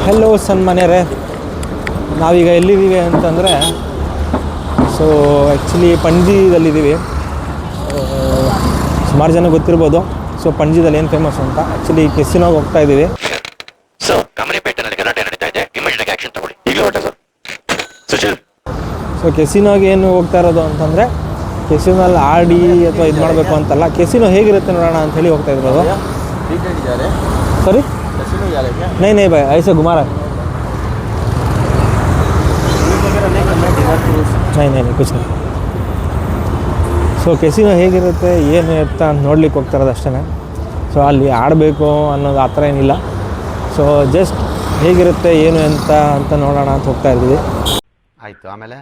Hello ಸನ್ಮಾನ್ಯರೇ, ನಾವೀಗ ಎಲ್ಲಿದ್ದೀವಿ ಅಂತಂದರೆ so actually ಪಣಜಿದಲ್ಲಿದ್ದೀವಿ. ಸುಮಾರು ಜನ ಗೊತ್ತಿರ್ಬೋದು. ಸೊ ಪಣಜಿದಲ್ಲಿ ಏನು ಫೇಮಸ್ ಅಂತ ಆ್ಯಕ್ಚುಲಿ ಕೆಸಿನೋಗೆ ಹೋಗ್ತಾ ಇದ್ದೀವಿ. ಸೊ ಕೆಸಿನೋಗೆ ಏನು ಹೋಗ್ತಾ ಇರೋದು ಅಂತಂದರೆ ಕೆಸಿನೋಲ್ಲಿ ಆಡಿ ಅಥವಾ ಇದು ಮಾಡಬೇಕು ಅಂತಲ್ಲ, ಕೆಸಿನೋ ಹೇಗಿರುತ್ತೆ ನೋಡೋಣ ಅಂತ ಹೇಳಿ ಹೋಗ್ತಾ ಇರೋದು. ಸರಿ नहीं भाई ऐसे घुमा रहा है नहीं कुछ नहीं. ಸೊ ಕೆಸಿನೋ ಹೇಗಿರುತ್ತೆ ಏನು ಅಂತ ನೋಡ್ಲಿಕ್ಕೆ ಹೋಗ್ತಾ ಇರೋದು ಅಷ್ಟೇ. ಸೊ ಅಲ್ಲಿ ಆಡಬೇಕು ಅನ್ನೋದು ಆ ಥರ ಏನಿಲ್ಲ. ಸೊ ಜಸ್ಟ್ ಹೇಗಿರುತ್ತೆ ಏನು ಅಂತ ನೋಡೋಣ ಅಂತ ಹೋಗ್ತಾ ಇದ್ದೀವಿ. ಆಯಿತು. ಆಮೇಲೆ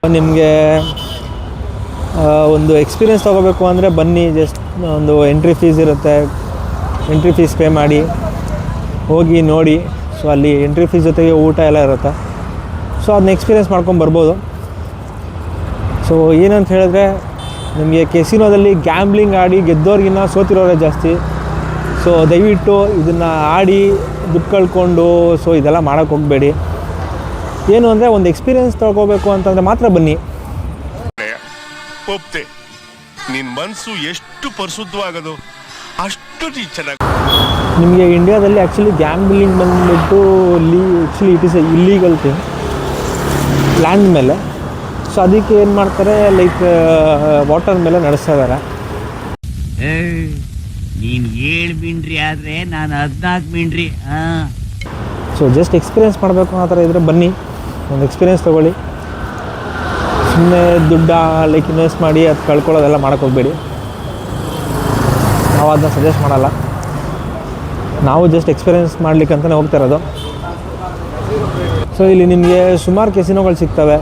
ನಿಮಗೆ ಒಂದು ಎಕ್ಸ್ಪೀರಿಯೆನ್ಸ್ ತೊಗೋಬೇಕು ಅಂದರೆ ಬನ್ನಿ. ಜಸ್ಟ್ ಒಂದು ಎಂಟ್ರಿ ಫೀಸ್ ಇರುತ್ತೆ, ಎಂಟ್ರಿ ಫೀಸ್ ಪೇ ಮಾಡಿ ಹೋಗಿ ನೋಡಿ. ಸೊ ಅಲ್ಲಿ ಎಂಟ್ರಿ ಫೀಸ್ ಜೊತೆಗೆ ಊಟ ಎಲ್ಲ ಇರುತ್ತೆ. ಸೊ ಅದನ್ನ ಎಕ್ಸ್ಪೀರಿಯೆನ್ಸ್ ಮಾಡ್ಕೊಂಡು ಬರ್ಬೋದು. ಸೊ ಏನಂತ ಹೇಳಿದ್ರೆ ನಿಮಗೆ ಕೆಸಿನೋದಲ್ಲಿ ಗ್ಯಾಮ್ಲಿಂಗ್ ಆಡಿ ಗೆದ್ದೋರಿಗಿನ್ನ ಸೋತಿರೋರೇ ಜಾಸ್ತಿ. ಸೊ ದಯವಿಟ್ಟು ಇದನ್ನು ಆಡಿ ದುಡ್ಡು ಕಳ್ಕೊಂಡು ಸೊ ಇದೆಲ್ಲ ಮಾಡೋಕ್ಕೆ ಹೋಗಬೇಡಿ. ಏನು ಅಂದರೆ ಒಂದು ಎಕ್ಸ್ಪೀರಿಯೆನ್ಸ್ ತೊಗೋಬೇಕು ಅಂತಂದರೆ ಮಾತ್ರ ಬನ್ನಿ. ಒಪ್ತೆ, ನಿನ್ನ ಮನಸ್ಸು ಎಷ್ಟು ಪರಿಶುದ್ಧವಾಗೋದು ಅಷ್ಟು ಚೆನ್ನಾಗಿ. ನಿಮಗೆ ಇಂಡಿಯಾದಲ್ಲಿ ಆ್ಯಕ್ಚುಲಿ ಗ್ಯಾಮ್ಲಿಂಗ್ ಬಂದುಬಿಟ್ಟು actually it is A illegal thing land ಮೇಲೆ. ಸೊ ಅದಕ್ಕೆ ಏನು ಮಾಡ್ತಾರೆ, ಲೈಕ್ ವಾಟರ್ ಮೇಲೆ ನಡೆಸ್ತಾ ಇದ್ದಾರೆ. ನೀನು 7 ಮಿಂಡ್ರಿ ಆದರೆ ನಾನು 14 ಮಿಂಡ್ರಿ. ಸೊ ಜಸ್ಟ್ ಎಕ್ಸ್ಪೀರಿಯೆನ್ಸ್ ಮಾಡಬೇಕು ಆ ಥರ ಇದ್ದರೆ ಬನ್ನಿ, ಒಂದು ಎಕ್ಸ್ಪೀರಿಯೆನ್ಸ್ ತೊಗೊಳ್ಳಿ. ಸುಮ್ಮನೆ ದುಡ್ಡು ಲೈಕ್ ಇನ್ವೆಸ್ಟ್ ಮಾಡಿ ಅದು ಕಳ್ಕೊಳ್ಳೋದೆಲ್ಲ ಮಾಡೋಕ್ಕೆ ಹೋಗಬೇಡಿ. ನಾವು ಅದನ್ನ ಸಜೆಸ್ಟ್ ಮಾಡಲ್ಲ. ನಾವು ಜಸ್ಟ್ ಎಕ್ಸ್ಪೀರಿಯೆನ್ಸ್ ಮಾಡಲಿಕ್ಕೆ ಅಂತಲೇ ಹೋಗ್ತಾ ಇರೋದು. ಸೊ ಇಲ್ಲಿ ನಿಮಗೆ ಸುಮಾರು ಕೆಸಿನೋಗಳು ಸಿಗ್ತವೆ.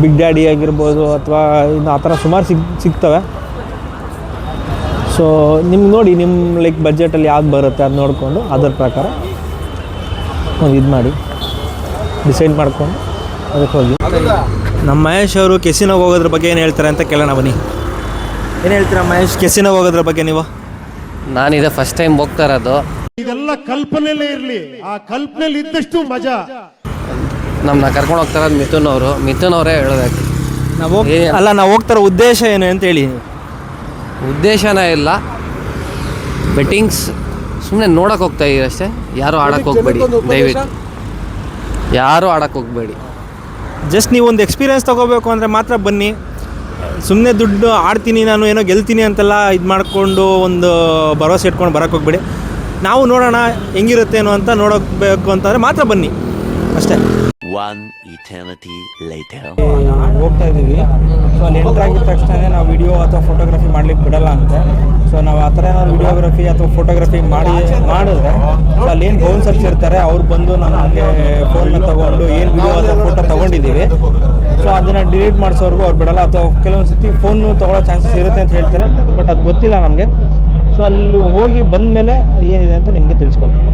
ಬಿಗ್ ಡ್ಯಾಡಿ ಆಗಿರ್ಬೋದು ಅಥವಾ ಇನ್ನು ಆ ಥರ ಸುಮಾರು ಸಿಗ್ತವೆ. ಸೊ ನಿಮ್ಗೆ ನೋಡಿ ನಿಮ್ಮ ಲೈಕ್ ಬಜೆಟಲ್ಲಿ ಯಾವ್ದು ಬರುತ್ತೆ ಅದು ನೋಡಿಕೊಂಡು ಅದರ ಪ್ರಕಾರ ಒಂದು ಇದು ಮಾಡಿ ಡಿಸೈಡ್ ಮಾಡಿಕೊಂಡು ಅದಕ್ಕೆ ಹೋಗಿ. ನಮ್ಮ ಮಹೇಶ್ ಅವರು ಕೆಸಿನೋಗೆ ಹೋಗೋದ್ರ ಬಗ್ಗೆ ಏನು ಹೇಳ್ತಾರೆ ಅಂತ ಕೇಳೋಣ ಬನ್ನಿ. ಏನು ಹೇಳ್ತೀರಾ ಮಹೇಶ್, ಕೆಸಿನೋಗೆ ಹೋಗೋದ್ರ ಬಗ್ಗೆ ನೀವು? ನಾನಿದೆ ಫಸ್ಟ್ ಟೈಮ್ ಹೋಗ್ತಾ ಇರೋದು. ಇದೆಲ್ಲ ಕಲ್ಪನೆಯಲ್ಲೇ ಇರಲಿ, ಆ ಕಲ್ಪನೆಯಲ್ಲಿ ಇದ್ದಷ್ಟು ಮಜಾ. ನಮ್ಮನ್ನ ಕರ್ಕೊಂಡು ಹೋಗ್ತಾ ಇರೋದು ಮಿಥುನ್ ಅವರೇ ಹೇಳೋದಕ್ಕೆ. ನಾವು ಹೋಗ್ತಾರೋ ಉದ್ದೇಶ ಏನು ಅಂತ ಹೇಳಿ. ಉದ್ದೇಶನೇ ಇಲ್ಲ, ಬೆಟ್ಟಿಂಗ್ಸ್ ಸುಮ್ಮನೆ ನೋಡೋಕೆ ಹೋಗ್ತಾ ಇದೀವಿ ಅಷ್ಟೇ. ಯಾರು ಆಡೋಕ್ಕೆ ಹೋಗಬೇಡಿ, ದಯವಿಟ್ಟು ಯಾರು ಆಡೋಕ್ಕೆ ಹೋಗಬೇಡಿ. ಜಸ್ಟ್ ನೀವು ಒಂದು ಎಕ್ಸ್ಪೀರಿಯೆನ್ಸ್ ತೊಗೋಬೇಕು ಅಂದರೆ ಮಾತ್ರ ಬನ್ನಿ. ಸುಮ್ಮನೆ ದುಡ್ಡು ಆಡ್ತೀನಿ ನಾನು ಏನೋ ಗೆಲ್ತೀನಿ ಅಂತೆಲ್ಲ ಇದು ಮಾಡಿಕೊಂಡು ಒಂದು ಭರವಸೆ ಇಟ್ಕೊಂಡು ಬರೋಕ್ಕೆ ಹೋಗ್ಬೇಡಿ. ನಾವು ನೋಡೋಣ ಹೆಂಗಿರುತ್ತೇನೋ ಅಂತ ನೋಡೋಬೇಕು ಅಂತಂದರೆ ಮಾತ್ರ ಬನ್ನಿ ಅಷ್ಟೇ. ಹೋಗ್ತಾ ಇದ್ದೀವಿ. ಸೊ ಅಲ್ಲಿ ಎಂಟ್ರ್ ಆಗಿದ ತಕ್ಷಣ ನಾವು ವಿಡಿಯೋ ಅಥವಾ ಫೋಟೋಗ್ರಫಿ ಮಾಡ್ಲಿಕ್ಕೆ ಬಿಡಲ್ಲ ಅಂತೆ. ಸೊ ನಾವು ಆ ಥರ ಏನಾದ್ರು ವಿಡಿಯೋಗ್ರಫಿ ಅಥವಾ ಫೋಟೋಗ್ರಫಿ ಮಾಡಿದ್ರೆ ಸೊ ಅಲ್ಲಿ ಏನು ಬೌನ್ಸರ್ಸ್ ಇರ್ತಾರೆ ಅವ್ರು ಬಂದು ನಮಗೆ ಫೋನ್ನ ತೊಗೊಂಡು ಏನು ವಿಡಿಯೋ ಅಥವಾ ಫೋಟೋ ತೊಗೊಂಡಿದ್ದೀವಿ ಸೊ ಅದನ್ನು ಡಿಲೀಟ್ ಮಾಡಿಸೋರ್ಗು ಅವ್ರು ಬಿಡಲ್ಲ. ಅಥವಾ ಕೆಲವೊಂದು ಸತಿ ಫೋನು ತೊಗೊಳ್ಳೋ ಚಾನ್ಸಸ್ ಇರುತ್ತೆ ಅಂತ ಹೇಳ್ತಾರೆ, ಬಟ್ ಅದು ಗೊತ್ತಿಲ್ಲ ನಮಗೆ. ಸೊ ಅಲ್ಲಿ ಹೋಗಿ ಬಂದ ಮೇಲೆ ಏನಿದೆ ಅಂತ ನಿಮಗೆ ತಿಳಿಸ್ಕೊಡ್ತೀನಿ.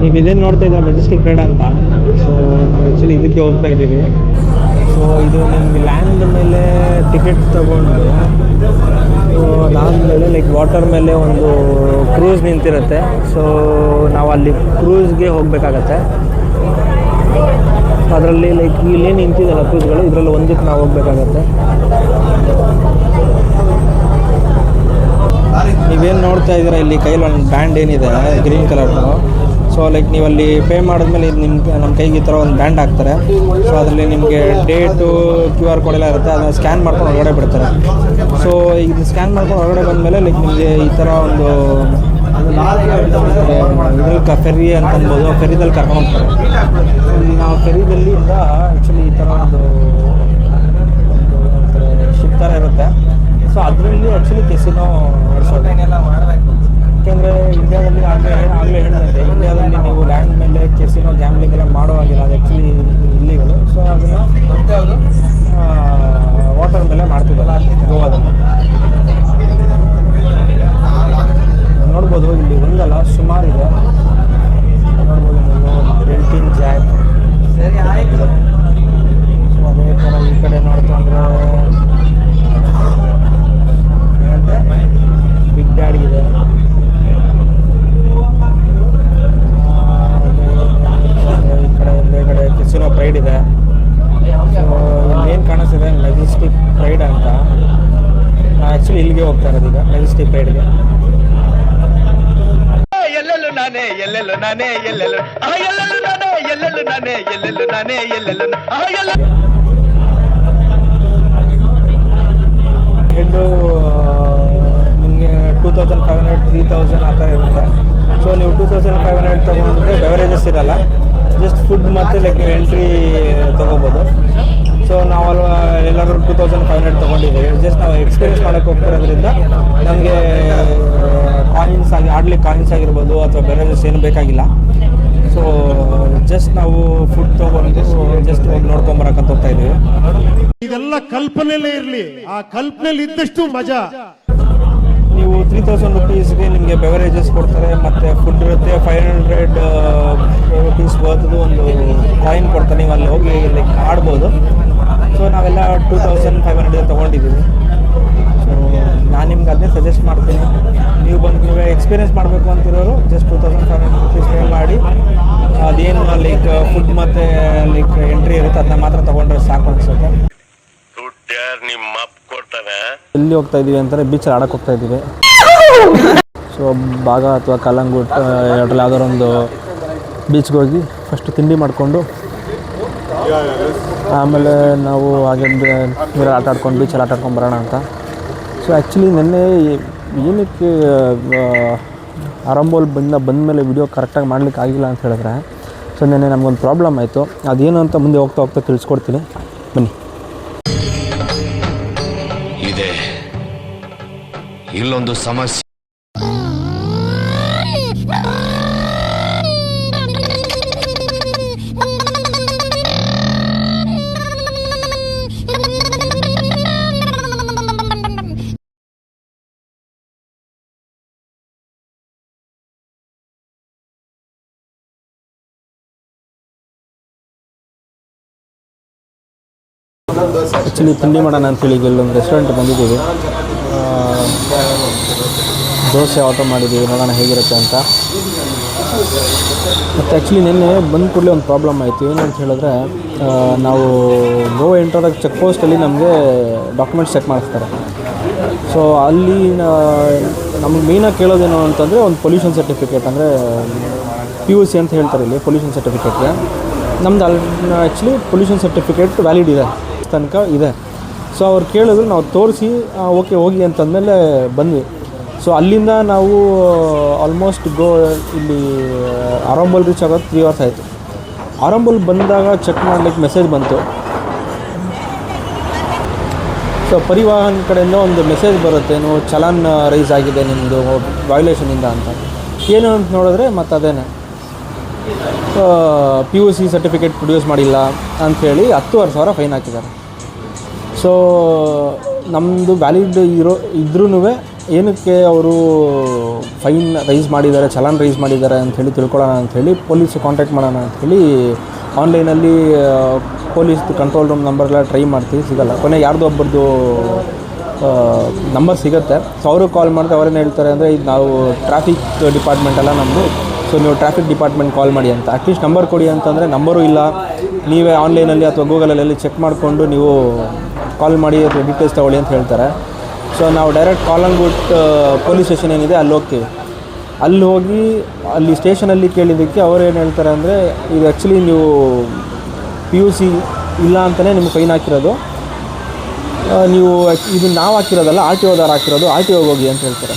ನೀವು ಇದೇನು ನೋಡ್ತಾ ಇದ್ದೀರಾ ಮೆಜೆಸ್ಟಿಕ್ ರೈಡ್ ಅಂತ. ಸೊ ಆ್ಯಕ್ಚುಲಿ ಇದಕ್ಕೆ ಹೋಗ್ತಾ ಇದ್ದೀವಿ. ಸೊ ಇದು ನಿಮಗೆ ಲ್ಯಾಂಡ್ ಮೇಲೆ ಟಿಕೆಟ್ ತೊಗೊಂಡು ಅದಾದಮೇಲೆ ಲೈಕ್ ವಾಟರ್ ಮೇಲೆ ಒಂದು ಕ್ರೂಸ್ ನಿಂತಿರುತ್ತೆ. ಸೊ ನಾವು ಅಲ್ಲಿ ಕ್ರೂಸ್ಗೆ ಹೋಗಬೇಕಾಗತ್ತೆ. ಅದರಲ್ಲಿ ಲೈಕ್ ಇಲ್ಲೇನು ನಿಂತಿದ್ದಲ್ಲ ಕ್ರೂಸ್ಗಳು, ಇದರಲ್ಲಿ ಒಂದಕ್ಕೆ ನಾವು ಹೋಗಬೇಕಾಗತ್ತೆ. ನೀವೇನು ನೋಡ್ತಾ ಇದ್ದೀರಾ ಇಲ್ಲಿ ಕೈಯಲ್ಲಿ ಒಂದು ಬ್ಯಾಂಡ್ ಏನಿದೆ ಗ್ರೀನ್ ಕಲರ್ದು. ಸೊ ಲೈಕ್ ನೀವು ಅಲ್ಲಿ ಪೇ ಮಾಡಿದ್ಮೇಲೆ ಇದು ನಮ್ಮ ಕೈಗೆ ಈ ಥರ ಒಂದು ಬ್ಯಾಂಡ್ ಹಾಕ್ತಾರೆ. ಸೊ ಅದರಲ್ಲಿ ನಿಮಗೆ ಡೇಟು QR ಕೋಡ್ ಎಲ್ಲ ಇರುತ್ತೆ. ಅದನ್ನು ಸ್ಕ್ಯಾನ್ ಮಾಡ್ಕೊಂಡು ಹೊರಗಡೆ ಬಿಡ್ತಾರೆ. ಸೊ ಇದು ಸ್ಕ್ಯಾನ್ ಮಾಡ್ಕೊಂಡು ಹೊರಗಡೆ ಬಂದಮೇಲೆ ಲೈಕ್ ನಿಮಗೆ ಈ ಥರ ಒಂದು ಇದ್ರಲ್ಲಿ ಫೆರಿ ಅಂತ ಅನ್ಬೋದು, ಫೆರಿದಲ್ಲಿ ಕರ್ಕೊಂಡು ಹೋಗ್ತಾರೆ. ನಾವು ಫೆರಿದಲ್ಲಿಂದ ಆ್ಯಕ್ಚುಲಿ ಈ ಥರ ಒಂದು ಶಿಪ್ ಥರ ಇರುತ್ತೆ. ಸೊ ಅದರಲ್ಲಿ ಆ್ಯಕ್ಚುಲಿ ಕೆಸಿನೋ ನಡೆಸೋದು. ಯಾಕೆಂದರೆ ಇಂಡಿಯಾದಲ್ಲಿ ಆಗಲೇ ಹೇಳಿದಂತೆ ಇಂಡಿಯಾದಲ್ಲಿ ನೀವು ಲ್ಯಾಂಡ್ ಮೇಲೆ ಕೆಸಿನೋ ಗ್ಯಾಮ್ಲಿಂಗ್ ಎಲ್ಲ ಮಾಡೋ ಆಗಿಲ್ಲ, ಅದು ಆ್ಯಕ್ಚುಲಿ ಇಲ್ಲಿಗಳು. ಸೊ ಅದನ್ನು ವಾಟರ್ ರೈಡ್ ಅಂತ. ಆ್ಯಕ್ಚುಲಿ ಇಲ್ಲಿಗೆ ಹೋಗ್ತಾ ಇರೋದು ಈಗ ಮೆಜೆಸ್ಟಿಕ್ ರೈಡ್ಗೆ. ಎಲ್ಲೆಲ್ಲೂ ನಾನೇ ಎಲ್ಲೆಲ್ಲೂ ನಾನೇ ಎಲ್ಲೆಲ್ಲೂ ಎಲ್ಲೆಲ್ಲೂ ನಾನೇ ಎಲ್ಲೆಲ್ಲೂ ನಾನೇ ಎಲ್ಲೆಲ್ಲೂ ನಾನೇ ಎಲ್ಲೆಲ್ಲೂ ಹೆಡ್ಡು ನಿಮಗೆ 2500 3000 ಆ ಥರ ಇರುತ್ತೆ. ಸೊ ನೀವು 2500 ತೊಗೊಂಡ್ರೆ ಬೆವರೇಜಸ್ ಇರಲ್ಲ, ಜಸ್ಟ್ ಫುಡ್ ಮತ್ತು ಲೈಕ್ ಎಂಟ್ರಿ ತೊಗೋಬೋದು. ಸೊ ನಾವು ಎಲ್ಲರೂ 2500 ತೊಗೊಂಡಿದ್ದೀವಿ. ಜಸ್ಟ್ ನಾವು ಎಕ್ಸ್ಪೀರಿಯನ್ಸ್ ಮಾಡೋಕ್ಕೆ ಹೋಗ್ತಿರೋದ್ರಿಂದ ನಮಗೆ ಕಾಯಿನ್ಸ್ ಆಡ್ಲಿಕ್ಕೆ ಕಾಯಿನ್ಸ್ ಆಗಿರ್ಬೋದು ಅಥವಾ ಬೆವರೇಜಸ್ ಏನು ಬೇಕಾಗಿಲ್ಲ. ಸೊ ಜಸ್ಟ್ ನಾವು ಫುಡ್ ತೊಗೊಂಡು ಜಸ್ಟ್ ಹೋಗಿ ನೋಡ್ಕೊಂಬರಕ್ಕಂತ ಹೋಗ್ತಾ ಇದ್ದೀವಿ. ಇದೆಲ್ಲ ಕಲ್ಪನೆಯಲ್ಲೇ ಇರಲಿ, ಆ ಕಲ್ಪನೆಯಲ್ಲಿ ಇದ್ದಷ್ಟು ಮಜಾ. ನೀವು 3000 ರುಪೀಸ್ಗೆ ನಿಮಗೆ ಬೆವರೇಜಸ್ ಕೊಡ್ತಾರೆ ಮತ್ತು ಫುಡ್ ಇರುತ್ತೆ. 500 ರುಪೀಸ್ ವರ್ತ್ದು ಒಂದು ಕಾಯಿನ್ ಕೊಡ್ತಾರೆ, ನೀವು ಅಲ್ಲಿ ಹೋಗಿ ಲೈಕ್ ಆಡ್ಬೋದು. ಸೊ ನಾವೆಲ್ಲ 2500 ತೊಗೊಂಡಿದ್ದೀವಿ. ಸೊ ನಾನು ನಿಮ್ಗೆ ಅದನ್ನೇ ಸಜೆಸ್ಟ್ ಮಾಡ್ತೀನಿ. ನೀವು ಎಕ್ಸ್ಪೀರಿಯನ್ಸ್ ಮಾಡಬೇಕು ಅಂತಿರೋರು ಜಸ್ಟ್ 2500 ರುಪೀಸ್ ಪೇ ಮಾಡಿ ಅದೇನು ಲೈಕ್ ಫುಡ್ ಮತ್ತು ಲೈಕ್ ಎಂಟ್ರಿ ಇರುತ್ತೆ ಅದನ್ನ ಮಾತ್ರ ತೊಗೊಂಡ್ರೆ ಸಾಕು ಅನಿಸುತ್ತೆ. ನಿಮ್ಮ ಅಪ್ಪ ಕೊಡ್ತಾನೆ. ಎಲ್ಲಿ ಹೋಗ್ತಾ ಇದ್ದೀವಿ ಅಂತಾರೆ ಬೀಚಲ್ಲಿ ಆಡಕ್ಕೆ ಹೋಗ್ತಾ ಇದ್ದೀವಿ. ಸೊ ಬಾಗ ಅಥವಾ ಕಲ್ಲಂಗುಟ್ ಎರಡರಲ್ಲಿ ಯಾವ್ದಾರು ಒಂದು ಬೀಚ್ಗೆ ಹೋಗಿ ಫಸ್ಟು ತಿಂಡಿ ಮಾಡಿಕೊಂಡು ಆಮೇಲೆ ನಾವು ಹಾಗೆ ನೀರಲ್ಲಿ ಆಟ ಆಡ್ಕೊಂಡು ಬೀಚಲ್ಲಿ ಆಟ ಆಡ್ಕೊಂಡು ಬರೋಣ ಅಂತ. ಸೊ ಆ್ಯಕ್ಚುಲಿ ನೆನ್ನೆ ಏನಕ್ಕೆ ಆರಂಭಲ್ಲಿ ಬಂದ ಮೇಲೆ ವಿಡಿಯೋ ಕರೆಕ್ಟಾಗಿ ಮಾಡ್ಲಿಕ್ಕೆ ಆಗಿಲ್ಲ ಅಂತ ಹೇಳಿದ್ರೆ, ಸೊ ನೆನ್ನೆ ನಮಗೊಂದು ಪ್ರಾಬ್ಲಮ್ ಆಯಿತು. ಅದೇನು ಅಂತ ಮುಂದೆ ಹೋಗ್ತಾ ಹೋಗ್ತಾ ತಿಳಿಸ್ಕೊಡ್ತೀನಿ, ಬನ್ನಿ. ಇದೆ ಇಲ್ಲೊಂದು ಸಮಸ್ಯೆ. ಆ್ಯಕ್ಚುಲಿ ತಿಂಡಿ ಮಾಡೋಣ ಅಂತೇಳಿ ಇಲ್ಲೊಂದು ರೆಸ್ಟೋರೆಂಟ್ ಬಂದಿದ್ದೀವಿ. ದೋಸೆ ಆರ್ಡರ್ ಮಾಡಿದ್ದೀವಿ, ನೋಡೋಣ ಹೇಗಿರುತ್ತೆ ಅಂತ. ಮತ್ತು ಆ್ಯಕ್ಚುಲಿ ನಿನ್ನೆ ಬಂದ ಕೂಡಲೇ ಒಂದು ಪ್ರಾಬ್ಲಮ್ ಆಯಿತು. ಏನಂತ ಹೇಳಿದ್ರೆ, ನಾವು ಗೋವಾ ಎಂಟ್ರಾದಾಗ ಚೆಕ್ ಪೋಸ್ಟಲ್ಲಿ ನಮಗೆ ಡಾಕ್ಯುಮೆಂಟ್ಸ್ ಚೆಕ್ ಮಾಡಿಸ್ತಾರೆ. ಸೊ ಅಲ್ಲಿ ನಮಗೆ ಮೇಯ್ನಾಗಿ ಕೇಳೋದೇನು ಅಂತಂದರೆ ಒಂದು ಪೊಲ್ಯೂಷನ್ ಸರ್ಟಿಫಿಕೇಟ್, ಅಂದರೆ PUC ಅಂತ ಹೇಳ್ತಾರೆ ಇಲ್ಲಿ ಪೊಲ್ಯೂಷನ್ ಸರ್ಟಿಫಿಕೇಟ್ಗೆ. ನಮ್ದು ಆ್ಯಕ್ಚುಲಿ ಪೊಲ್ಯೂಷನ್ ಸರ್ಟಿಫಿಕೇಟ್ ವ್ಯಾಲಿಡ್ ಇದೆ ತನಕ ಇದೆ. ಸೊ ಅವ್ರು ಕೇಳಿದ್ರು, ನಾವು ತೋರಿಸಿ ಓಕೆ ಹೋಗಿ ಅಂತಂದಮೇಲೆ ಬಂದ್ವಿ. ಸೊ ಅಲ್ಲಿಂದ ನಾವು ಆಲ್ಮೋಸ್ಟ್ ಇಲ್ಲಿ ಆರಂಬಲ್ ರೀಚ್ ಆಗೋದು 3 hours ಆಯಿತು. ಆರಂಬಲ್ ಬಂದಾಗ ಚೆಕ್ ಮಾಡಲಿಕ್ಕೆ ಮೆಸೇಜ್ ಬಂತು. ಸೊ ಪರಿವಾಹನ್ ಕಡೆಯಿಂದ ಒಂದು ಮೆಸೇಜ್ ಬರುತ್ತೆ, ನೀವು ಚಲಾನ್ ರೈಸ್ ಆಗಿದೆ ನಿಮ್ಮದು ವೈಲೇಷನಿಂದ ಅಂತ. ಏನು ಅಂತ ನೋಡಿದ್ರೆ ಮತ್ತು ಅದೇನೆ PUC ಸರ್ಟಿಫಿಕೇಟ್ ಪ್ರೊಡ್ಯೂಸ್ ಮಾಡಿಲ್ಲ ಅಂಥೇಳಿ 10,000 ಫೈನ್ ಹಾಕಿದ್ದಾರೆ. ಸೊ ನಮ್ಮದು ವ್ಯಾಲಿಡ್ ಇದ್ರೂ ಏನಕ್ಕೆ ಅವರು ಫೈನ್ ರೈಸ್ ಮಾಡಿದ್ದಾರೆ, ಚಲಾನ್ ರೈಸ್ ಮಾಡಿದ್ದಾರೆ ಅಂಥೇಳಿ ತಿಳ್ಕೊಳ್ಳೋಣ ಅಂಥೇಳಿ ಪೊಲೀಸ್ ಕಾಂಟ್ಯಾಕ್ಟ್ ಮಾಡೋಣ ಅಂಥೇಳಿ ಆನ್ಲೈನಲ್ಲಿ ಪೊಲೀಸ್ ಕಂಟ್ರೋಲ್ ರೂಮ್ ನಂಬರ್ಗೆಲ್ಲ ಟ್ರೈ ಮಾಡ್ತೀವಿ, ಸಿಗೋಲ್ಲ. ಕೊನೆಗೆ ಯಾರ್ದು ಒಬ್ಬರದು ನಂಬರ್ ಸಿಗುತ್ತೆ. ಸೊ ಅವರು ಕಾಲ್ ಮಾಡಿದ್ರೆ ಅವರೇನು ಹೇಳ್ತಾರೆ ಅಂದರೆ, ಇದು ನಾವು ಟ್ರಾಫಿಕ್ ಡಿಪಾರ್ಟ್ಮೆಂಟೆಲ್ಲ ನಮ್ಮದು, ಸೊ ನೀವು ಟ್ರಾಫಿಕ್ ಡಿಪಾರ್ಟ್ಮೆಂಟ್ ಕಾಲ್ ಮಾಡಿ ಅಂತ. ಅಟ್ಲೀಸ್ಟ್ ನಂಬರ್ ಕೊಡಿ ಅಂತಂದರೆ ನಂಬರು ಇಲ್ಲ, ನೀವೇ ಆನ್ಲೈನಲ್ಲಿ ಅಥವಾ ಗೂಗಲಲ್ಲಿ ಚೆಕ್ ಮಾಡಿಕೊಂಡು ನೀವು ಕಾಲ್ ಮಾಡಿ ಅಥವಾ ಡೀಟೇಲ್ಸ್ ತೊಗೊಳ್ಳಿ ಅಂತ ಹೇಳ್ತಾರೆ. ಸೊ ನಾವು ಡೈರೆಕ್ಟ್ ಕಾಲಂಗುಟ್ ಪೊಲೀಸ್ ಸ್ಟೇಷನ್ ಏನಿದೆ ಅಲ್ಲಿ ಹೋಗ್ತೀವಿ. ಅಲ್ಲಿ ಹೋಗಿ ಅಲ್ಲಿ ಸ್ಟೇಷನಲ್ಲಿ ಕೇಳಿದ್ದಕ್ಕೆ ಅವ್ರು ಏನು ಹೇಳ್ತಾರೆ ಅಂದರೆ, ಇದು ಆ್ಯಕ್ಚುಲಿ ನೀವು PUC ಇಲ್ಲ ಅಂತಲೇ ನಿಮ್ಗೆ ಫೈನ್ ಹಾಕಿರೋದು, ನೀವು ಇದು ನಾವು ಹಾಕಿರೋದಲ್ಲ RTO ದವ್ರು ಹಾಕಿರೋದು, RTO ಹೋಗಿ ಅಂತ ಹೇಳ್ತಾರೆ.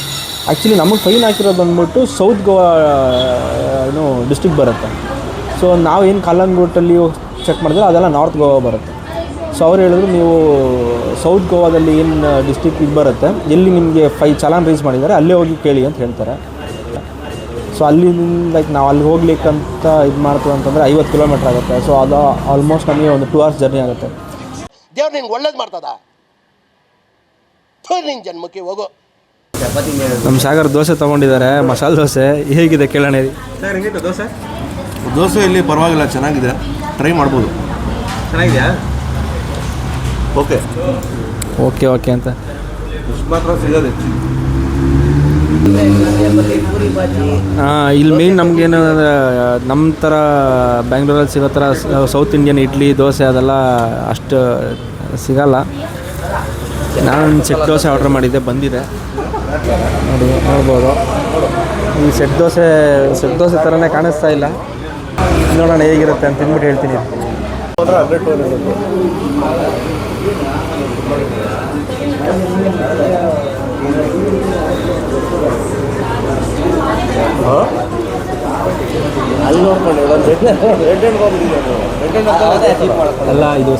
ಆ್ಯಕ್ಚುಲಿ ನಮಗೆ ಫೈನ್ ಹಾಕಿರೋದು ಬಂದ್ಬಿಟ್ಟು ಸೌತ್ ಗೋವಾ ಡಿಸ್ಟ್ರಿಕ್ಟ್ ಬರುತ್ತೆ. ಸೊ ನಾವು ಏನು ಕಲ್ಲಂಗುಟ್ಟಲ್ಲಿ ಚೆಕ್ ಮಾಡಿದ್ರೆ ಅದೆಲ್ಲ ನಾರ್ತ್ ಗೋವಾ ಬರುತ್ತೆ. ಸೊ ಅವ್ರು ಹೇಳಿದ್ರು, ನೀವು ಸೌತ್ ಗೋವಾದಲ್ಲಿ ಏನು ಡಿಸ್ಟ್ರಿಕ್ಟ್ ಇದು ಬರುತ್ತೆ, ಎಲ್ಲಿ ನಿಮಗೆ ಚಲಾನ್ ರೈಸ್ ಮಾಡಿದ್ದಾರೆ ಅಲ್ಲೇ ಹೋಗಿ ಕೇಳಿ ಅಂತ ಹೇಳ್ತಾರೆ. ಸೊ ಅಲ್ಲಿಂದ ಲೈಕ್ ನಾವು ಅಲ್ಲಿ ಹೋಗ್ಲಿಕ್ಕಂತ ಇದು ಮಾಡ್ತೀವಿ ಅಂತಂದರೆ 50 ಕಿಲೋಮೀಟ್ರ್ ಆಗುತ್ತೆ. ಸೊ ಅದು ಆಲ್ಮೋಸ್ಟ್ ನಮಗೆ ಒಂದು 2 hours ಜರ್ನಿ ಆಗುತ್ತೆ. ದೇವ್ರು ನಿನ್ಗೆ ಒಳ್ಳೇದು ಮಾಡ್ತದ, ನಿನ್ನ ಜನ್ಮಕ್ಕೆ ಹೋಗೋ. ನಮ್ಮ ಸಾಗರ್ ದೋಸೆ ತೊಗೊಂಡಿದ್ದಾರೆ, ಮಸಾಲೆ ದೋಸೆ. ಹೇಗಿದೆ ಕೇಳೋಣ ಸರ್, ಹೆಂಗಿತ್ತು ದೋಸೆ? ದೋಸೆ ಇಲ್ಲಿ ಪರವಾಗಿಲ್ಲ, ಚೆನ್ನಾಗಿದೆ, ಟ್ರೈ ಮಾಡ್ಬೋದು. ಚೆನ್ನಾಗಿದೆಯಾ? ಓಕೆ ಓಕೆ ಓಕೆ ಅಂತ ಮಾತ್ರ ಸಿಗೋದು. ಇಲ್ಲಿ ಮೇಯ್ನ್ ನಮಗೇನು ನಮ್ಮ ಥರ ಬ್ಯಾಂಗ್ಳೂರಲ್ಲಿ ಸಿಗೋ ಥರ ಸೌತ್ ಇಂಡಿಯನ್ ಇಡ್ಲಿ ದೋಸೆ ಅದೆಲ್ಲ ಅಷ್ಟು ಸಿಗಲ್ಲ. ನಾನು ಸೆಟ್ ದೋಸೆ ಆರ್ಡ್ರ್ ಮಾಡಿದ್ದೆ, ಬಂದಿದೆ ನೋಡಿ, ನೋಡ್ಬೋದು. ಈ ಸೆಟ್ ದೋಸೆ ಥರನೇ ಕಾಣಿಸ್ತಾ ಇಲ್ಲ. ನೋಡೋಣ ಹೇಗಿರುತ್ತೆ ಅಂತ ತಿಂದ್ಬಿಟ್ಟು ಹೇಳ್ತೀನಿ. ಅಲ್ಲ, ಇದು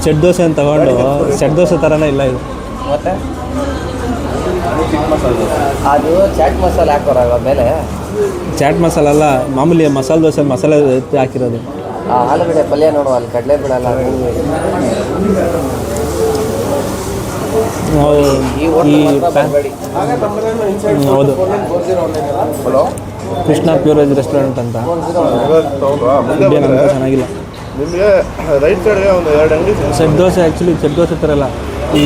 ಸೆಟ್ ದೋಸೆ ಅಂತ ತಗೊಂಡು ಸೆಟ್ ದೋಸೆ ಥರನೇ ಇಲ್ಲ ಇದು. ಮತ್ತೆ ಅದು ಚಾಟ್ ಮಸಾಲೆ ಹಾಕೋರ ಮೇಲೆ. ಚಾಟ್ ಮಸಾಲ ಅಲ್ಲ, ಮಾಮೂಲಿ ಮಸಾಲೆ ದೋಸೆ ಮಸಾಲೆ ಹಾಕಿರೋದು. ಆಲೂಗಡ್ಡೆ ಪಲ್ಯ ನೋಡುವ, ಅಲ್ಲಿ ಕಡಲೆ ಬಿಡಲ್ಲ. ಹೌದು, ಕೃಷ್ಣ ಪ್ಯೂರ್ ವೆಜ್ ರೆಸ್ಟೋರೆಂಟ್ ಅಂತ. ಇಂಡಿಯನ್ ಅಂತ ಚೆನ್ನಾಗಿಲ್ಲ. ನಿಮಗೆ ರೈಟ್ ಸೈಡ್ಗೆ ಒಂದು 2 ಅಂಗಡಿ. Set dosa actually set dosa ಥರ ಇಲ್ಲ, ಈ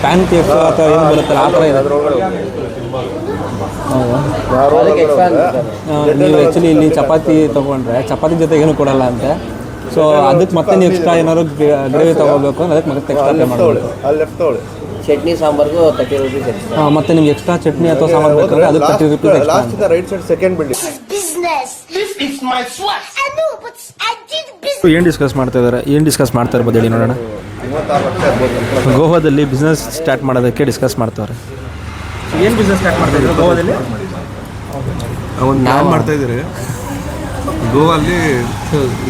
ಪ್ಯಾನ್ ಕೇಕ್ ಅಥವಾ ಏನು ಬರುತ್ತಲ್ಲ ಆ ಥರ ಇದೆ. ನೀವು ಆ್ಯಕ್ಚುಲಿ ಇಲ್ಲಿ ಚಪಾತಿ ತೊಗೊಂಡ್ರೆ ಚಪಾತಿ ಜೊತೆ ಏನು ಕೊಡಲ್ಲ ಅಂತೆ. ಸೊ ಅದಕ್ಕೆ ಮತ್ತೆ ನೀವು ಎಕ್ಸ್ಟ್ರಾ ಏನಾದ್ರು ಗ್ರೇವಿ ತೊಗೋಬೇಕು ಅಂದ್ರೆ ಅದಕ್ಕೆ ಮತ್ತೆ ಎಕ್ಸ್ಟ್ರಾ ಪೇ ಮಾಡಬೇಕು. ಚಟ್ನಿ ಸಾಂಬಾರ್ಗೂ 30 ರೂಪೀಸ್ ಎಕ್ಸ್ಟ್ರಾ. ಹಾಂ, ಮತ್ತೆ ನಿಮ್ಗೆ ಎಕ್ಸ್ಟ್ರಾ ಚಟ್ನಿ ಅಥವಾ ಸಾಂಬಾರು ಬೇಕಂದ್ರೆ ಅದಕ್ಕೆ 30 rupees extra. Last right side second building. ಏನು ಡಿಸ್ಕಸ್ ಮಾಡ್ತಾ ಇರ್ಬೋದು ಹೇಳಿ ನೋಡೋಣ. ಗೋವಾದಲ್ಲಿ ಬಿಸ್ನೆಸ್ ಸ್ಟಾರ್ಟ್ ಮಾಡೋದಕ್ಕೆ ಡಿಸ್ಕಸ್ ಮಾಡ್ತಾರೆ. ಏನು ಬಿಸ್ನೆಸ್ ಸ್ಟಾರ್ಟ್ ಮಾಡ್ತಾ ಇದ್ದಾರೆ ಗೋವಾದಲ್ಲಿ? ಒಂದು ಪ್ಲಾನ್ ಮಾಡ್ತಾ ಇದ್ದೀರಿ. ಗೋವಲ್ಲಿ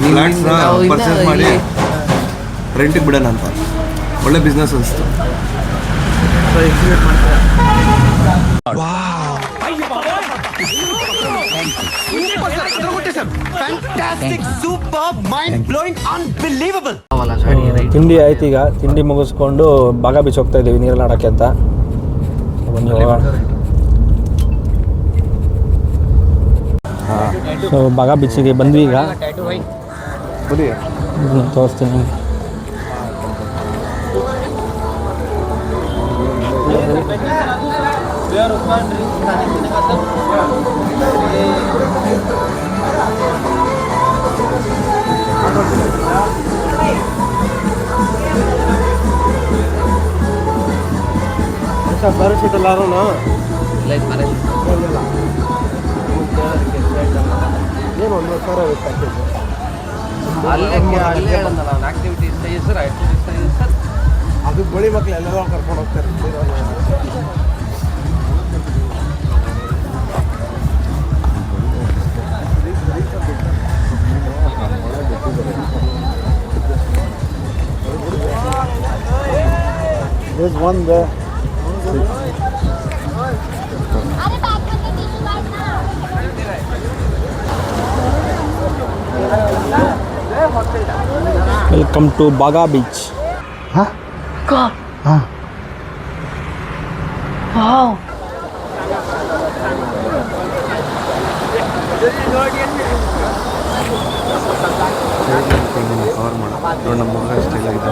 ಫ್ಲ್ಯಾಟ್ಸ್ನ ಪರ್ಚೇಸ್ ಮಾಡಿ ರೆಂಟಿಗೆ ಬಿಡೋಣ ಅಂತ. ಒಳ್ಳೆ ಬಿಸ್ನೆಸ್ ಅನಿಸ್ತು. ತಿಂಡಿ ಆಯ್ತು. ಈಗ ತಿಂಡಿ ಮುಗಿಸ್ಕೊಂಡು ಬಾಗ ಬೀಚ್ ಹೋಗ್ತಾ ಇದ್ದೀವಿ ನೀರಲ್ಲಿ ಆಡೋಕ್ಕೆ ಅಂತ. ಸೊ ಬಾಗ ಬೀಚಿಗೆ ಬಂದ್ವಿ. ಈಗ ತೋರಿಸ್ತೀನಿ. ಅದು ಬಳಿ ಮಕ್ಳು ಎಲ್ಲರೂ ಕರ್ಕೊಂಡು ಹೋಗ್ತಾರೆ. There's one there. Welcome to Baga beach. Cover ಮಾಡ ನಮ್ಮ ಮಗ ಅಷ್ಟೆಲ್ಲ ಇದೆ.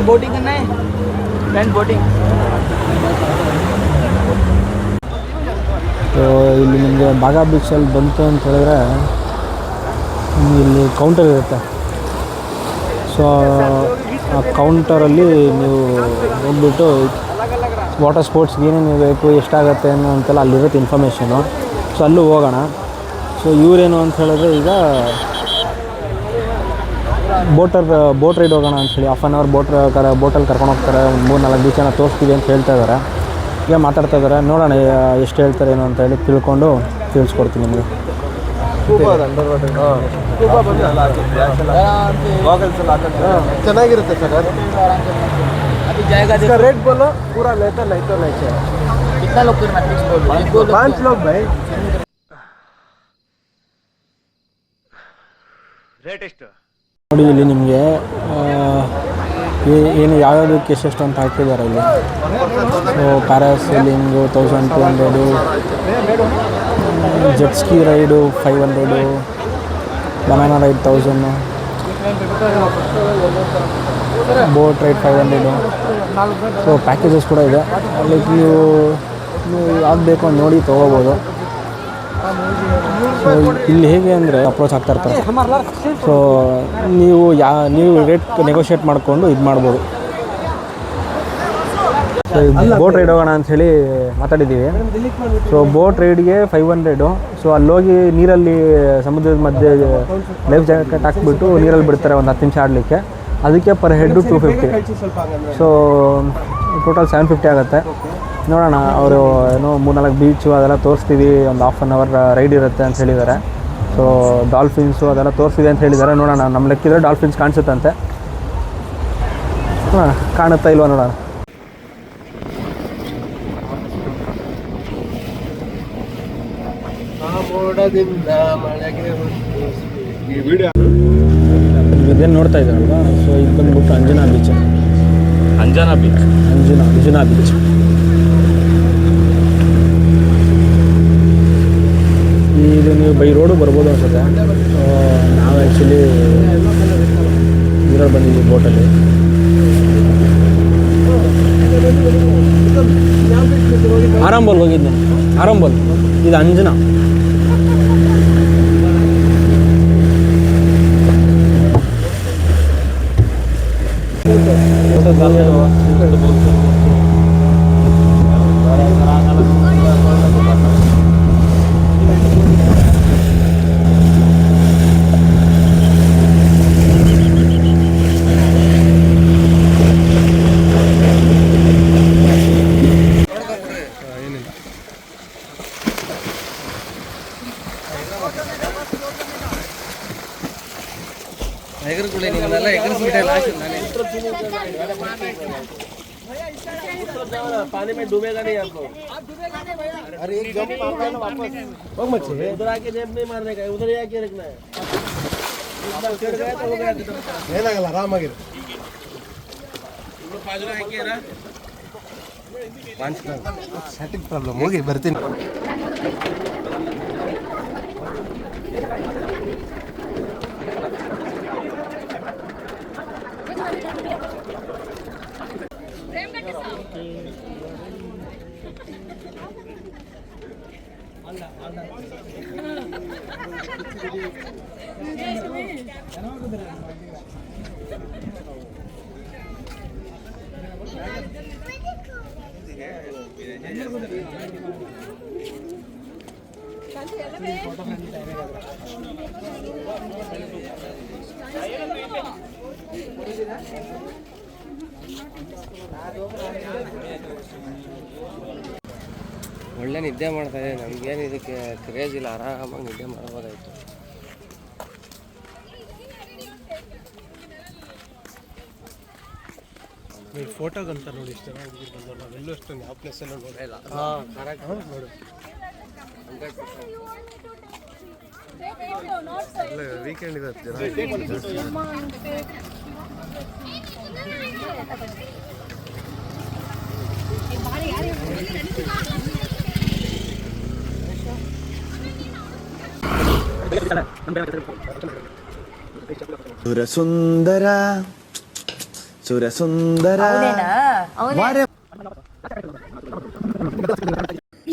बोटिंग करना है, फ्रेंड बोटिंग. ಸೊ ಇಲ್ಲಿ ನಿಮಗೆ ಬಾಗಾ ಬೀಚಲ್ಲಿ ಬಂತು ಅಂತ ಹೇಳಿದ್ರೆ ಇಲ್ಲಿ ಕೌಂಟರ್ ಇರುತ್ತೆ. ಸೊ ಆ ಕೌಂಟರಲ್ಲಿ ನೀವು ಹೋಗ್ಬಿಟ್ಟು ವಾಟರ್ ಸ್ಪೋರ್ಟ್ಸ್ಗೆ ಏನೇನು ಬೇಕು, ಎಷ್ಟಾಗತ್ತೆ ಅನ್ನೋ ಅಂತೆಲ್ಲ ಅಲ್ಲಿರುತ್ತೆ ಇನ್ಫಾರ್ಮೇಷನು. ಸೊ ಅಲ್ಲೂ ಹೋಗೋಣ. ಸೊ ಇವರೇನು ಅಂತ ಹೇಳಿದ್ರೆ ಈಗ ಬೋಟ್ ರೈಡ್ ಹೋಗೋಣ ಅಂಥೇಳಿ ಹಾಫ್ ಆನ್ ಅವರ್ ಬೋಟಲ್ಲಿ ಕರ್ಕೊಂಡು ಹೋಗ್ತಾರೆ. ಒಂದು 3-4 ಬೀಚನ್ನು ತೋರಿಸ್ತೀವಿ ಅಂತ ಹೇಳ್ತಾ ಇದ್ದಾರೆ. ಈಗ ಮಾತಾಡ್ತಾ ಇದ್ದಾರೆ. ನೋಡೋಣ ಎಷ್ಟು ಹೇಳ್ತಾರೆ ಏನು ಅಂತ ಹೇಳಿ ತಿಳ್ಕೊಂಡು ತಿಳಿಸ್ಕೊಡ್ತೀನಿ ನಿಮಗೆ. ಚೆನ್ನಾಗಿರುತ್ತೆ ಸರ್. ರೇಟ್ ಬೋಲೋ ಪೂರಾ ಲೇಟ ಲೈಟೋ ಲೈಟ್. कितना लोग करना है? 5 लोग भाई. ರೇಟ್ ಎಷ್ಟು? ನೋಡಿ ಇಲ್ಲಿ ನಿಮಗೆ ಏನು ಯಾವ್ಯಾವುದಕ್ಕೆ ಎಷ್ಟೆಷ್ಟು ಅಂತ ಹಾಕಿದ್ದಾರೆ ಇಲ್ಲಿ. So parasailing 1200, jet ski ride 500, banana ride 1000, boat ride 500. So packages ಕೂಡ ಇದೆ. ಲೈಕ್ ನೀವು ನೀವು ಯಾವ್ದು ಬೇಕೋ ಅಂತ ನೋಡಿ ತೊಗೋಬೋದು. ಸೊ ಇಲ್ಲಿ ಹೇಗೆ ಅಂದರೆ ಅಪ್ರೋಚ್ ಆಗ್ತಾ ಇರ್ತಾರೆ. ಸೊ ನೀವು ರೇಟ್ ನೆಗೋಷಿಯೇಟ್ ಮಾಡಿಕೊಂಡು ಇದು ಮಾಡ್ಬೋದು. ಸೊ ಬೋಟ್ ರೈಡ್ ಹೋಗೋಣ ಅಂಥೇಳಿ ಮಾತಾಡಿದ್ದೀವಿ. ಸೊ ಬೋಟ್ ರೈಡ್ಗೆ 500. ಸೊ ಅಲ್ಲೋಗಿ ನೀರಲ್ಲಿ ಸಮುದ್ರದ ಮಧ್ಯೆ ಲೈಫ್ ಜಾಕೆಟ್ ಹಾಕ್ಬಿಟ್ಟು ನೀರಲ್ಲಿ ಬಿಡ್ತಾರೆ ಒಂದು 10 ನಿಮಿಷ ಆಡಲಿಕ್ಕೆ. ಅದಕ್ಕೆ ಪರ್ ಹೆಡ್ಡು 250. ಸೊ ಟೋಟಲ್ 750 ಆಗುತ್ತೆ. ನೋಡೋಣ, ಅವರು ಏನೋ 3-4 ಬೀಚು ಅದೆಲ್ಲ ತೋರಿಸ್ತೀವಿ, ಒಂದು ½ ಅನ್ ಅವರ್ ರೈಡ್ ಇರುತ್ತೆ ಅಂತ ಹೇಳಿದ್ದಾರೆ. ಸೊ ಡಾಲ್ಫಿನ್ಸು ಅದೆಲ್ಲ ತೋರಿಸ್ತೀವಿ ಅಂತ ಹೇಳಿದ್ದಾರೆ. ನೋಡೋಣ, ನಮ್ಮ ಲೆಕ್ಕಿದ್ರೆ ಡಾಲ್ಫಿನ್ಸ್ ಕಾಣಿಸುತ್ತಂತೆ. ನೋಡೋಣ ಕಾಣುತ್ತಾ ಇಲ್ವಾ ನೋಡೋಣ. ಇದೇನು ನೋಡ್ತಾ ಇದ್ದಾರಲ್ವಾ, ಸೊ ಇದು ಬಂದ್ಬಿಟ್ಟು ಅಂಜನಾ ಬೀಚ್. ಅಂಜನಾ ಬೀಚ್. ಇದು ನೀವು ಬೈ ರೋಡು ಬರ್ಬೋದು ಅನ್ಸುತ್ತೆ. ನಾವು ಆ್ಯಕ್ಚುಲಿ ಇದರಲ್ಲಿ ಬಂದಿದ್ದೀವಿ ಬೋಟಲ್ಲಿ. ಆರಂಬೋಲ್ ಹೋಗಿದ್ದೆ. ಆರಂಬೋಲ್ ಇದು ಅಂಜನಾ. पानी में डूबेगा नहीं आपको। अरे एक जंप मारना है ना वापस। उधर आके जंप नहीं मारने का है, उधर ही आके रखना है। चढ़ गया तो हो गया, ಏನಾಗಲ್ಲ, ಆರಾಮಾಗಿರು. ಇನ್ನು ಪಾಜರ ಹಾಕಿರಾ ಸೆಟ್ಟಿಂಗ್ ಪ್ರಾಬ್ಲಮ್. ಹೋಗಿ ಬರ್ತೀನಿ. ಒಳ್ಳೆ ನಿದ್ದೆ ಮಾಡ್ತಾ ಇದೆ. ನಮಗೇನು ಇದಕ್ಕೆ ಕ್ರೇಜ್ ಇಲ್ಲ, ಆರಾಮಾಗಿ ನಿದ್ದೆ ಮಾಡ್ಬೋದಾಯ್ತು. ಫೋಟೋಗಂತ ನೋಡಿ ಇಷ್ಟ ನಾವೆಲ್ಲೂ ಅಷ್ಟೊಂದು ಯಾವ ಪ್ಲೇಸ್ ಎಲ್ಲ ನೋಡಿಲ್ಲ. ನೋಡು ವೀಕೆಂಡ್ ಇದೆ ಸುರಸುಂದರ ಸುರಸುಂದರ.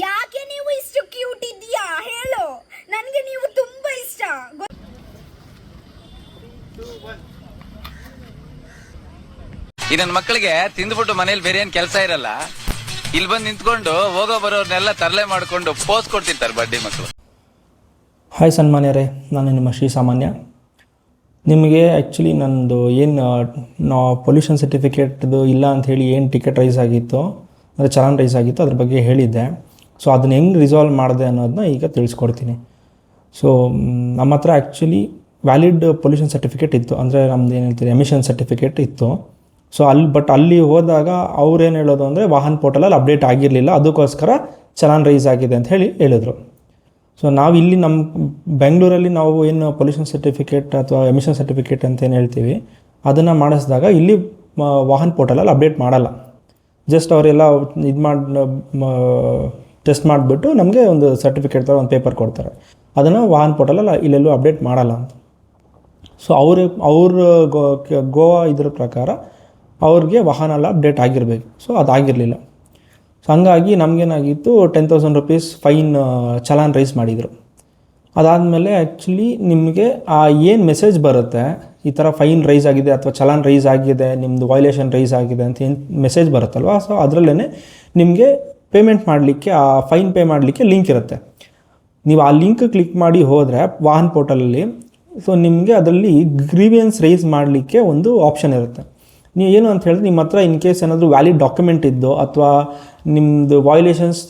ಯಾಕೆ ನೀವು ಇಷ್ಟು ಕ್ಯೂಟ್ ಇದೆಯಾ ಹೇಳು, ನನಗೆ ನೀವು ತುಂಬಾ ಇಷ್ಟ. ಈ ನನ್ನ ಮಕ್ಕಳಿಗೆ ತಿಂದ್ಬಿಟ್ಟು ಮನೇಲಿ ಬೇರೆ ಏನ್ ಕೆಲಸ ಇರಲ್ಲ, ಇಲ್ಲಿ ಬಂದು ನಿಂತ್ಕೊಂಡು ಹೋಗೋ ಬರೋರ್ನೆಲ್ಲ ತರಲೆ ಮಾಡ್ಕೊಂಡು ಪೋಸ್ ಕೊಡ್ತಿರ್ತಾರೆ ಬಡ್ಡಿ ಮಕ್ಕಳು. ಹಾಯ್ ಸನ್ಮಾನ್ಯರೇ, ನಾನು ನಿಮ್ಮ ಶ್ರೀಸಾಮಾನ್ಯ. ನಿಮಗೆ ಆ್ಯಕ್ಚುಲಿ ನಂದು ಏನು ಪೊಲ್ಯೂಷನ್ ಸರ್ಟಿಫಿಕೇಟ್ದು ಇಲ್ಲ ಅಂಥೇಳಿ ಏನು ಟಿಕೆಟ್ ರೈಸ್ ಆಗಿತ್ತು, ಅಂದರೆ ಚಲಾನ್ ರೈಸ್ ಆಗಿತ್ತು, ಅದ್ರ ಬಗ್ಗೆ ಹೇಳಿದ್ದೆ. ಸೊ ಅದನ್ನ ಹೆಂಗೆ ರಿಸಾಲ್ವ್ ಮಾಡಿದೆ ಅನ್ನೋದನ್ನ ಈಗ ತಿಳಿಸ್ಕೊಡ್ತೀನಿ. ಸೊ ನಮ್ಮ ಹತ್ರ ಆ್ಯಕ್ಚುಲಿ ವ್ಯಾಲಿಡ್ ಪೊಲ್ಯೂಷನ್ ಸರ್ಟಿಫಿಕೇಟ್ ಇತ್ತು, ಅಂದರೆ ನಮ್ದು ಏನು ಹೇಳ್ತೀವಿ ಎಮಿಷನ್ ಸರ್ಟಿಫಿಕೇಟ್ ಇತ್ತು. ಸೊ ಅಲ್ಲಿ ಹೋದಾಗ ಅವ್ರೇನು ಹೇಳೋದು ಅಂದರೆ ವಾಹನ್ ಪೋರ್ಟಲಲ್ಲಿ ಅಪ್ಡೇಟ್ ಆಗಿರಲಿಲ್ಲ, ಅದಕ್ಕೋಸ್ಕರ ಚಲಾನ್ ರೈಸ್ ಆಗಿದೆ ಅಂತ ಹೇಳಿದರು. ಸೊ ನಾವು ಇಲ್ಲಿ ನಮ್ಮ ಬೆಂಗಳೂರಲ್ಲಿ ನಾವು ಏನು ಪೊಲ್ಯೂಷನ್ ಸರ್ಟಿಫಿಕೇಟ್ ಅಥವಾ ಎಮಿಷನ್ ಸರ್ಟಿಫಿಕೇಟ್ ಅಂತ ಏನು ಹೇಳ್ತೀವಿ, ಅದನ್ನು ಮಾಡಿಸಿದಾಗ ಇಲ್ಲಿ ವಾಹನ್ ಪೋರ್ಟಲಲ್ಲಿ ಅಪ್ಡೇಟ್ ಮಾಡಲ್ಲ. ಜಸ್ಟ್ ಅವರೆಲ್ಲ ಇದು ಟೆಸ್ಟ್ ಮಾಡಿಬಿಟ್ಟು ನಮಗೆ ಒಂದು ಸರ್ಟಿಫಿಕೇಟ್ ಥರ ಒಂದು ಪೇಪರ್ ಕೊಡ್ತಾರೆ. ಅದನ್ನು ವಾಹನ್ ಪೋರ್ಟಲಲ್ಲಿ ಇಲ್ಲೆಲ್ಲೂ ಅಪ್ಡೇಟ್ ಮಾಡಲ್ಲ ಅಂತ. ಸೊ ಅವ್ರ ಗೋವಾ ಇದ್ರ ಪ್ರಕಾರ ಅವ್ರಿಗೆ ವಾಹನ ಎಲ್ಲ ಅಪ್ಡೇಟ್ ಆಗಿರಬೇಕು. ಸೊ ಅದಾಗಿರಲಿಲ್ಲ. ಸೊ ಹಂಗಾಗಿ ನಮಗೇನಾಗಿತ್ತು 10,000 rupees ಫೈನ್ ಚಲಾನ್ ರೈಸ್ ಮಾಡಿದರು. ಅದಾದಮೇಲೆ ಆ್ಯಕ್ಚುಲಿ ನಿಮಗೆ ಏನು ಮೆಸೇಜ್ ಬರುತ್ತೆ ಈ ಥರ ಫೈನ್ ರೈಸ್ ಆಗಿದೆ ಅಥವಾ ಚಲಾನ್ ರೈಸ್ ಆಗಿದೆ, ನಿಮ್ಮದು ವೈಲೇಷನ್ ರೈಸ್ ಆಗಿದೆ ಅಂತ ಏನು ಮೆಸೇಜ್ ಬರುತ್ತಲ್ವ, ಸೊ ಅದರಲ್ಲೇ ನಿಮಗೆ ಪೇಮೆಂಟ್ ಮಾಡಲಿಕ್ಕೆ ಆ ಫೈನ್ ಪೇ ಮಾಡಲಿಕ್ಕೆ ಲಿಂಕ್ ಇರುತ್ತೆ. ನೀವು ಆ ಲಿಂಕ್ ಕ್ಲಿಕ್ ಮಾಡಿ ಹೋದರೆ ವಾಹನ್ ಪೋರ್ಟಲಲ್ಲಿ, ಸೊ ನಿಮಗೆ ಅದರಲ್ಲಿ ಗ್ರೀವಿಯನ್ಸ್ ರೈಸ್ ಮಾಡಲಿಕ್ಕೆ ಒಂದು ಆಪ್ಷನ್ ಇರುತ್ತೆ. ನೀವು ಏನು ಅಂತ ಹೇಳಿದ್ರೆ ನಿಮ್ಮ ಹತ್ರ ಇನ್ ಕೇಸ್ ಏನಾದರೂ ವ್ಯಾಲಿಡ್ ಡಾಕ್ಯುಮೆಂಟ್ ಇದ್ದು ಅಥವಾ ನಿಮ್ಮದು ವೈಲೇಷನ್ಸ್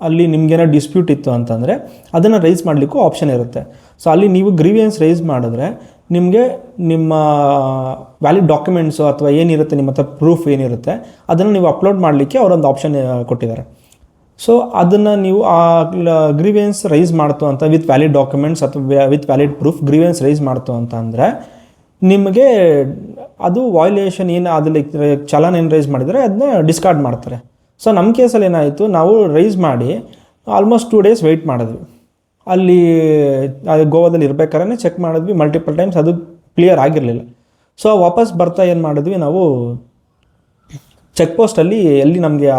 ಅಲ್ಲಿ ನಿಮಗೇನೋ ಡಿಸ್ಪ್ಯೂಟ್ ಇತ್ತು ಅಂತಂದರೆ ಅದನ್ನು ರೈಸ್ ಮಾಡಲಿಕ್ಕೂ ಆಪ್ಷನ್ ಇರುತ್ತೆ. ಸೊ ಅಲ್ಲಿ ನೀವು ಗ್ರೀವಿಯನ್ಸ್ ರೈಸ್ ಮಾಡಿದ್ರೆ ನಿಮಗೆ ನಿಮ್ಮ ವ್ಯಾಲಿಡ್ ಡಾಕ್ಯುಮೆಂಟ್ಸು ಅಥವಾ ಏನಿರುತ್ತೆ ನಿಮ್ಮ ಹತ್ರ ಪ್ರೂಫ್ ಏನಿರುತ್ತೆ ಅದನ್ನು ನೀವು ಅಪ್ಲೋಡ್ ಮಾಡಲಿಕ್ಕೆ ಅವರೊಂದು ಆಪ್ಷನ್ ಕೊಟ್ಟಿದ್ದಾರೆ. ಸೊ ಅದನ್ನು ನೀವು ಆ ಗ್ರೀವಿಯನ್ಸ್ ರೈಸ್ ಮಾಡ್ತು ಅಂತ ವಿತ್ ವ್ಯಾಲಿಡ್ ಡಾಕ್ಯುಮೆಂಟ್ಸ್ ಅಥವಾ with valid proof grievance raise ಮಾಡ್ತು ಅಂತ ಅಂದರೆ ನಿಮಗೆ ಅದು ವೈಲೇಷನ್ ಏನು ಅದಲ್ಲಿ ಚಲಾನ್ ಏನು ರೈಸ್ ಮಾಡಿದರೆ ಅದನ್ನ ಡಿಸ್ಕಾರ್ಡ್ ಮಾಡ್ತಾರೆ. ಸೊ ನಮ್ಮ ಕೇಸಲ್ಲಿ ಏನಾಯಿತು, ನಾವು ರೈಸ್ ಮಾಡಿ ಆಲ್ಮೋಸ್ಟ್ 2 days ವೆಯ್ಟ್ ಮಾಡಿದ್ವಿ. ಅಲ್ಲಿ ಅದು ಗೋವಾದಲ್ಲಿ ಇರಬೇಕಾದ್ರೆ ಚೆಕ್ ಮಾಡಿದ್ವಿ ಮಲ್ಟಿಪಲ್ ಟೈಮ್ಸ್, ಅದು ಕ್ಲಿಯರ್ ಆಗಿರಲಿಲ್ಲ. ಸೊ ವಾಪಸ್ ಬರ್ತಾ ಏನು ಮಾಡಿದ್ವಿ ನಾವು, ಚೆಕ್ ಪೋಸ್ಟಲ್ಲಿ ಎಲ್ಲಿ ನಮಗೆ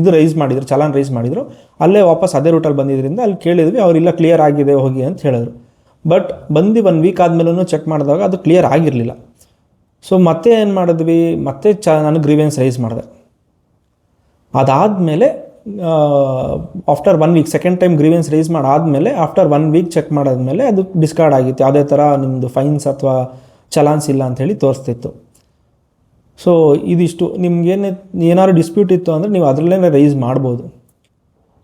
ಇದು ರೈಸ್ ಮಾಡಿದ್ರು, ಚಲಾನ್ ರೈಸ್ ಮಾಡಿದರು, ಅಲ್ಲೇ ವಾಪಸ್ ಅದೇ ರೂಟಲ್ಲಿ ಬಂದಿದ್ದರಿಂದ ಅಲ್ಲಿ ಕೇಳಿದ್ವಿ, ಅವರಿಲ್ಲ ಕ್ಲಿಯರ್ ಆಗಿದೆ ಹೋಗಿ ಅಂತ ಹೇಳಿದ್ರು. ಬಟ್ ಬಂದು 1 week ಆದಮೇಲೂ ಚೆಕ್ ಮಾಡಿದಾಗ ಅದು ಕ್ಲಿಯರ್ ಆಗಿರಲಿಲ್ಲ. ಸೊ ಮತ್ತೆ ಏನು ಮಾಡಿದ್ವಿ, ಮತ್ತೆ ನಾನು ಗ್ರೀವಿಯನ್ಸ್ ರೈಸ್ ಮಾಡಿದೆ. ಅದಾದಮೇಲೆ after 1 week second time grievance raise ಮಾಡಾದಮೇಲೆ ಆಫ್ಟರ್ 1 week ಚೆಕ್ ಮಾಡಾದ್ಮೇಲೆ ಅದು ಡಿಸ್ಕಾರ್ಡ್ ಆಗಿತ್ತು, ಯಾವುದೇ ಥರ ನಿಮ್ಮದು ಫೈನ್ಸ್ ಅಥವಾ ಚಲಾನ್ಸ್ ಇಲ್ಲ ಅಂಥೇಳಿ ತೋರಿಸ್ತಿತ್ತು. ಸೊ ಇದಿಷ್ಟು ಏನಾದ್ರು ಡಿಸ್ಪ್ಯೂಟ್ ಇತ್ತು ಅಂದರೆ ನೀವು ಅದರಲ್ಲೇ ರೈಸ್ ಮಾಡ್ಬೋದು.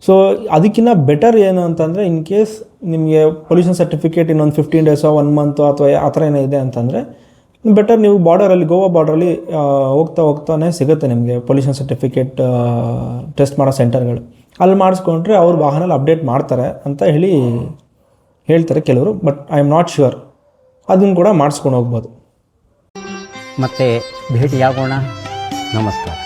ಸೊ ಅದಕ್ಕಿಂತ ಬೆಟರ್ ಏನು ಅಂತಂದರೆ, ಇನ್ ಕೇಸ್ ನಿಮಗೆ ಪೊಲ್ಯೂಷನ್ ಸರ್ಟಿಫಿಕೇಟ್ ಇನ್ನೊಂದು 15 days 1 month ಅಥವಾ ಆ ಥರ ಏನೋ ಇದೆ ಅಂತಂದರೆ ಬೆಟರ್ ನೀವು ಬಾರ್ಡರಲ್ಲಿ, ಗೋವಾ ಬಾರ್ಡ್ರಲ್ಲಿ ಹೋಗ್ತಾನೆ ಸಿಗುತ್ತೆ ನಿಮಗೆ ಪೊಲ್ಯೂಷನ್ ಸರ್ಟಿಫಿಕೇಟ್ ಟೆಸ್ಟ್ ಮಾಡೋ ಸೆಂಟರ್ಗಳು. ಅಲ್ಲಿ ಮಾಡಿಸ್ಕೊಂಡ್ರೆ ಅವ್ರು ವಾಹನಲ್ಲಿ ಅಪ್ಡೇಟ್ ಮಾಡ್ತಾರೆ ಅಂತ ಹೇಳ್ತಾರೆ ಕೆಲವರು, but I am not sure. ಅದನ್ನು ಕೂಡ ಮಾಡಿಸ್ಕೊಂಡು ಹೋಗ್ಬೋದು. ಮತ್ತೆ ಭೇಟಿಯಾಗೋಣ. ನಮಸ್ಕಾರ.